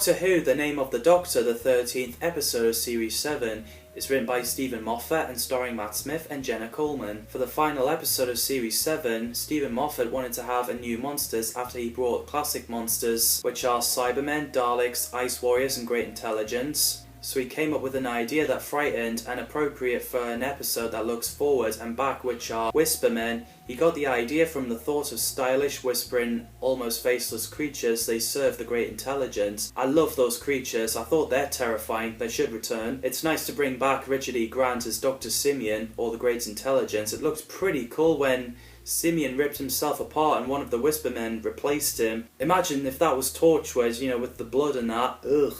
Doctor Who, The Name of the Doctor, the 13th episode of Series 7, is written by Stephen Moffat and starring Matt Smith and Jenna Coleman. For the final episode of Series 7, Stephen Moffat wanted to have a new monsters after he brought classic monsters, which are Cybermen, Daleks, Ice Warriors and Great Intelligence. So he came up with an idea that frightened and appropriate for an episode that looks forward and back, which are Whispermen. He got the idea from the thought of stylish, whispering, almost faceless creatures. They serve the Great Intelligence. I love those creatures. I thought they're terrifying. They should return. It's nice to bring back Richard E. Grant as Dr. Simeon, or the Great Intelligence. It looked pretty cool when Simeon ripped himself apart and one of the Whispermen replaced him. Imagine if that was Torchwood, with the blood and that. Ugh.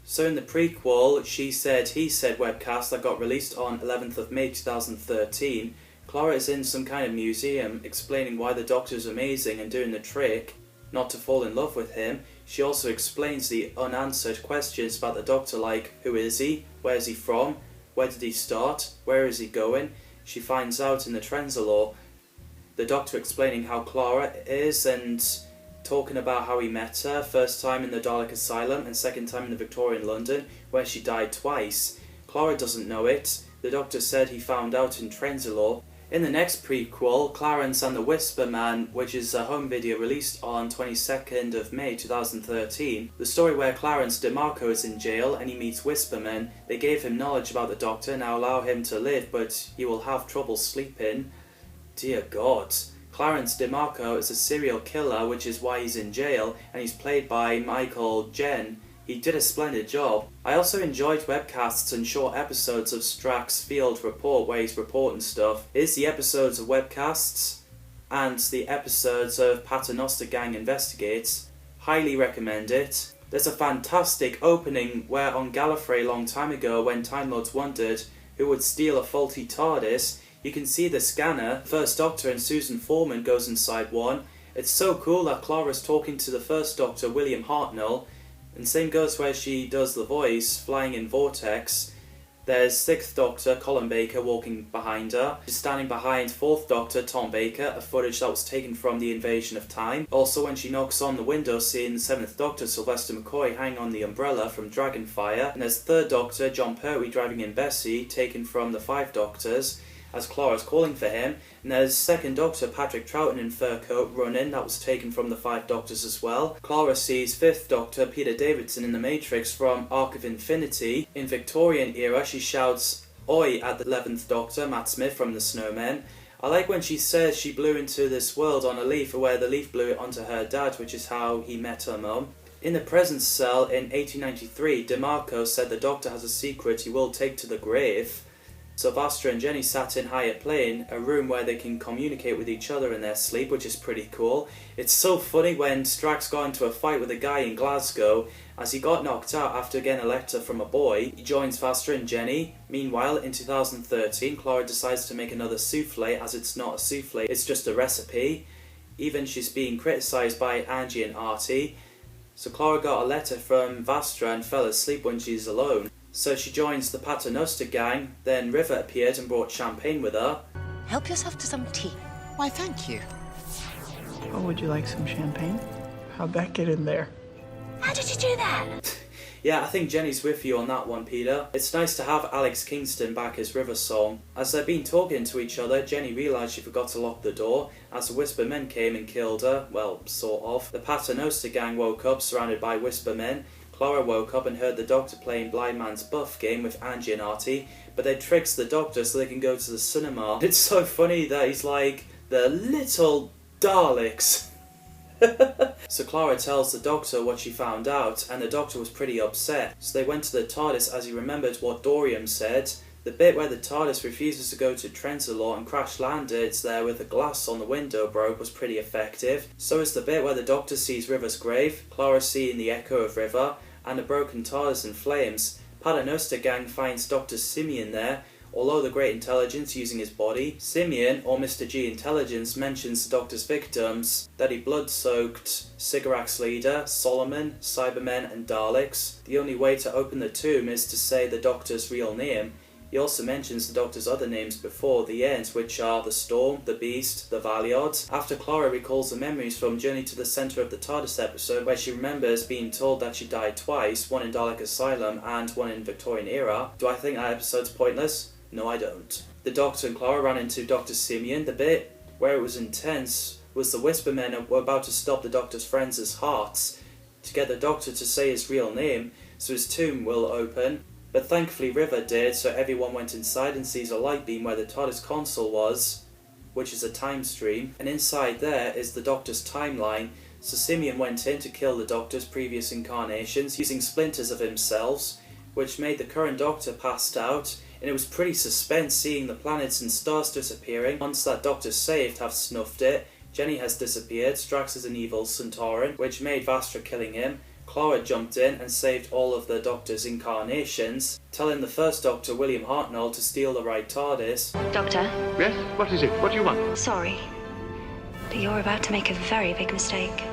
So in the prequel, She Said, He Said webcast that got released on 11th of May 2013, Clara is in some kind of museum explaining why the Doctor's amazing and doing the trick not to fall in love with him. She also explains the unanswered questions about the Doctor, like who is he, where is he from, where did he start, where is he going. She finds out in the Trenzalore, the Doctor explaining how Clara is and talking about how he met her, first time in the Dalek Asylum and second time in the Victorian London, where she died twice. Clara doesn't know it. The Doctor said he found out in Trenzalore. In the next prequel, Clarence and the Whisper Man, which is a home video released on 22nd of May 2013, the story where Clarence DeMarco is in jail and he meets Whispermen. They gave him knowledge about the Doctor and now allow him to live, but he will have trouble sleeping. Dear God. Clarence DeMarco is a serial killer, which is why he's in jail, and he's played by Michael Jen. He did a splendid job. I also enjoyed webcasts and short episodes of Strack's Field Report where he's reporting stuff. Here's the episodes of webcasts and the episodes of Paternoster Gang Investigates. Highly recommend it. There's a fantastic opening where on Gallifrey a long time ago, when Time Lords wondered who would steal a faulty TARDIS, you can see the scanner. First Doctor and Susan Foreman goes inside one. It's so cool that Clara's talking to the First Doctor, William Hartnell, and same goes where she does the voice, flying in Vortex. There's Sixth Doctor, Colin Baker, walking behind her. She's standing behind Fourth Doctor, Tom Baker, a footage that was taken from the Invasion of Time. Also when she knocks on the window, seeing Seventh Doctor, Sylvester McCoy, hang on the umbrella from Dragonfire. And there's Third Doctor, John Pertwee, driving in Bessie, taken from the Five Doctors, as Clara's calling for him. And there's Second Doctor Patrick Troughton in fur coat running, that was taken from the Five Doctors as well. Clara sees Fifth Doctor Peter Davidson in The Matrix from Arc of Infinity. In Victorian era, she shouts "Oi" at the 11th Doctor, Matt Smith from The Snowmen. I like when she says she blew into this world on a leaf, where the leaf blew it onto her dad, which is how he met her mum. In the Presence Cell in 1893, DeMarco said the Doctor has a secret he will take to the grave. So Vastra and Jenny sat in higher plane, a room where they can communicate with each other in their sleep, which is pretty cool. It's so funny when Strax got into a fight with a guy in Glasgow. As he got knocked out after getting a letter from a boy, he joins Vastra and Jenny. Meanwhile, in 2013, Clara decides to make another souffle, as it's not a souffle, it's just a recipe. Even she's being criticised by Angie and Artie. So Clara got a letter from Vastra and fell asleep when she's alone. So she joins the Paternoster gang, then River appeared and brought champagne with her. Help yourself to some tea. Why, thank you. Oh, would you like some champagne? How'd that get in there? How did you do that? Yeah, I think Jenny's with you on that one, Peter. It's nice to have Alex Kingston back as River Song. As they've been talking to each other, Jenny realised she forgot to lock the door. As the Whisper Men came and killed her, well, sort of. The Paternoster gang woke up, surrounded by Whisper Men. Clara woke up and heard the Doctor playing Blind Man's Buff game with Angie and Artie, but they tricks the Doctor so they can go to the cinema. It's so funny that he's like, the little Daleks. So Clara tells the Doctor what she found out, and the Doctor was pretty upset. So they went to the TARDIS as he remembered what Dorian said. The bit where the TARDIS refuses to go to Trenzalore and crash landed there with the glass on the window broke was pretty effective. So is the bit where the Doctor sees River's grave, Clara seeing the echo of River, and a broken TARDIS in flames. Paternoster gang finds Dr. Simeon there, although the Great Intelligence using his body. Simeon, or Mr. G Intelligence, mentions the Doctor's victims, that he blood-soaked Sigarak's leader, Solomon, Cybermen and Daleks. The only way to open the tomb is to say the Doctor's real name. He also mentions the Doctor's other names before the end, which are the Storm, the Beast, the Valiod. After Clara recalls the memories from Journey to the Centre of the TARDIS episode, where she remembers being told that she died twice, one in Dalek Asylum and one in Victorian era, do I think that episode's pointless? No, I don't. The Doctor and Clara ran into Dr. Simeon. The bit where it was intense was the Whispermen were about to stop the Doctor's friends' hearts to get the Doctor to say his real name, so his tomb will open. But thankfully River did, so everyone went inside and sees a light beam where the TARDIS console was, which is a time stream, and inside there is the Doctor's timeline. So Simeon went in to kill the Doctor's previous incarnations using splinters of himself, which made the current Doctor passed out, and it was pretty suspense seeing the planets and stars disappearing. Once that Doctor's saved have snuffed it, Jenny has disappeared, Strax is an evil Centauran, which made Vastra killing him. Clara jumped in and saved all of the Doctor's incarnations, telling the first Doctor, William Hartnell, to steal the right TARDIS. Doctor? Yes? What is it? What do you want? Sorry, but you're about to make a very big mistake.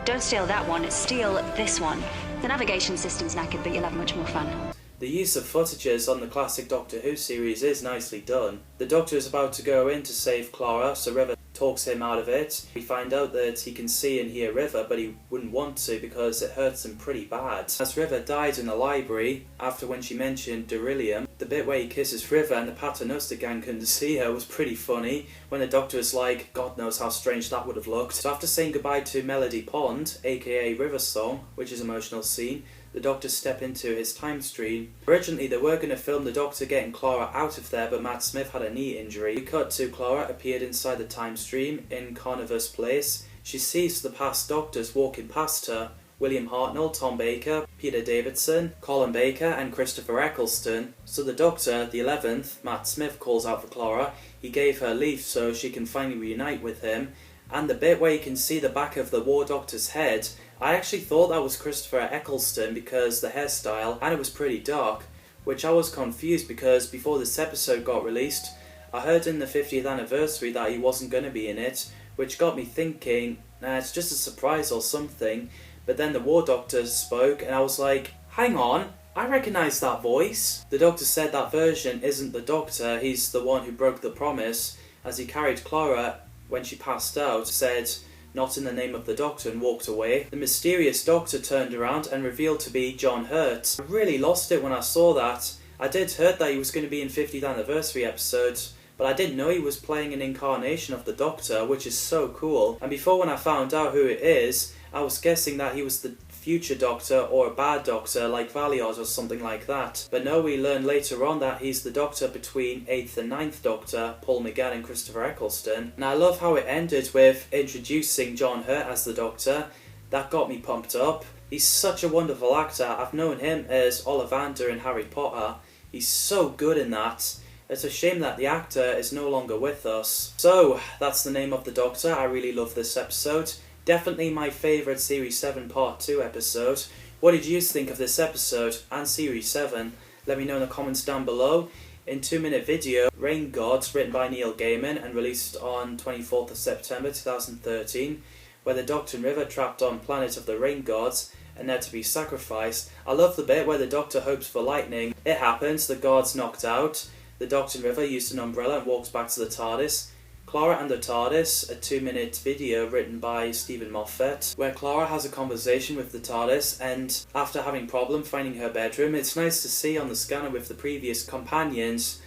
Don't steal that one, steal this one. The navigation system's knackered, but you'll have much more fun. The use of footages on the classic Doctor Who series is nicely done. The Doctor is about to go in to save Clara, so River talks him out of it. We find out that he can see and hear River, but he wouldn't want to because it hurts him pretty bad. As River died in the library, after when she mentioned beryllium, the bit where he kisses River and the Paternoster gang couldn't see her was pretty funny, when the Doctor was like, God knows how strange that would have looked. So after saying goodbye to Melody Pond, aka River Song, which is an emotional scene, the Doctor stepped into his time stream. Originally they were going to film the Doctor getting Clara out of there, but Matt Smith had a knee injury. We cut to Clara appeared inside the time stream in Whoniverse Place. She sees the past Doctors walking past her. William Hartnell, Tom Baker, Peter Davidson, Colin Baker and Christopher Eccleston. So the Doctor, the 11th, Matt Smith, calls out for Clara. He gave her leave so she can finally reunite with him. And the bit where you can see the back of the War Doctor's head, I actually thought that was Christopher Eccleston because the hairstyle, and it was pretty dark, which I was confused because before this episode got released, I heard in the 50th anniversary that he wasn't going to be in it, which got me thinking, nah, it's just a surprise or something. But then the War Doctor spoke and I was like, hang on, I recognise that voice. The Doctor said that version isn't the Doctor, he's the one who broke the promise, as he carried Clara when she passed out, said, not in the name of the Doctor, and walked away. The mysterious Doctor turned around and revealed to be John Hurt. I really lost it when I saw that. I did heard that he was going to be in 50th anniversary episodes, but I didn't know he was playing an incarnation of the Doctor, which is so cool. And before when I found out who it is, I was guessing that he was the future Doctor or a bad Doctor like Valiod or something like that. But no, we learned later on that he's the Doctor between 8th and 9th Doctor, Paul McGann and Christopher Eccleston. And I love how it ended with introducing John Hurt as the Doctor. That got me pumped up. He's such a wonderful actor. I've known him as Ollivander in Harry Potter. He's so good in that. It's a shame that the actor is no longer with us. So, that's the name of the Doctor. I really love this episode. Definitely my favourite Series 7 Part 2 episode. What did you think of this episode and Series 7? Let me know in the comments down below. In 2-minute video, Rain Gods, written by Neil Gaiman and released on 24th of September 2013, where the Doctor and River trapped on Planet of the Rain Gods and they're to be sacrificed. I love the bit where the Doctor hopes for lightning. It happens, the gods knocked out. The Doctor and River used an umbrella and walks back to the TARDIS. Clara and the TARDIS, a 2-minute video written by Stephen Moffat, where Clara has a conversation with the TARDIS, and after having problem finding her bedroom, it's nice to see on the scanner with the previous companions,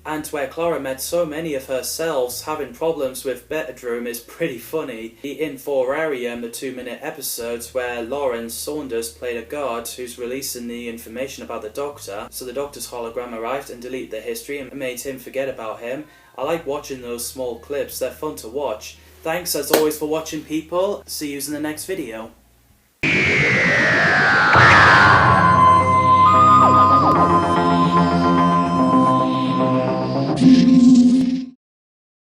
and where Clara met so many of herselves having problems with bedroom is pretty funny. The Inforarium, the 2-minute episodes where Lawrence Saunders played a guard who's releasing the information about the Doctor, so the Doctor's hologram arrived and deleted the history and made him forget about him. I like watching those small clips, they're fun to watch. Thanks as always for watching, people. See you in the next video.